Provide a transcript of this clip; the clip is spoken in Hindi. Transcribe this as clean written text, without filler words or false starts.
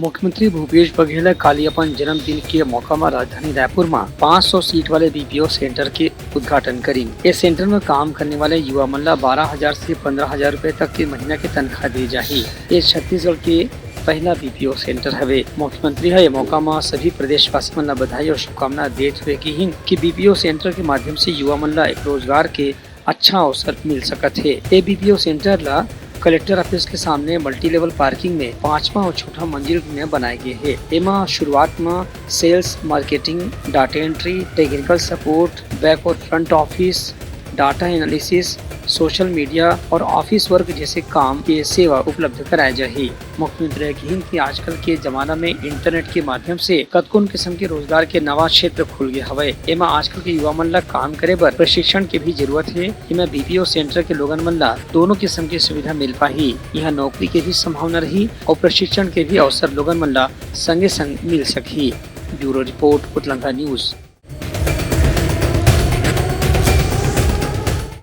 मुख्यमंत्री भूपेश बघेल काली अपन जन्मदिन के मौका में राजधानी रायपुर में 500 सीट वाले बीपीओ सेंटर के उद्घाटन करी। इस सेंटर में काम करने वाले युवा मन ला 12,000 से 15,000 रूपए तक के महीना के तनख्वाह दी जाही। ये छत्तीसगढ़ के पहला बीपीओ सेंटर हवे। मुख्यमंत्री है मौका में सभी प्रदेशवासी मन ला बधाई और शुभकामना देते हुए कि बीपीओ सेंटर के माध्यम से युवा मन ला एक रोजगार के अच्छा अवसर मिल सकत है। ये बीपीओ सेंटर ला कलेक्टर ऑफिस के सामने मल्टी लेवल पार्किंग में 5वां और छोटा मंजिल में बनाए गए है। एमा शुरुआत में sales, marketing, data entry, technical support, back और front office, data analysis, social media और ऑफिस वर्क जैसे काम के सेवा उपलब्ध कराए जाही। मुख्यमंत्री कहिन कि आजकल के जमाना में इंटरनेट के माध्यम से कतकोन किस्म के रोजगार के नवा क्षेत्र खुल गए हवे। एमा आजकल के युवा मन ला काम करे बर प्रशिक्षण के भी जरूरत है। एमा बीपीओ सेंटर के लोगन मन ला दोनों किस्म की सुविधा मिल पाही। यहाँ नौकरी के भी संभावना रही और प्रशिक्षण के भी अवसर लोगन मन ला संगे संग मिल सकी। ब्यूरो रिपोर्ट, उतलंका न्यूज।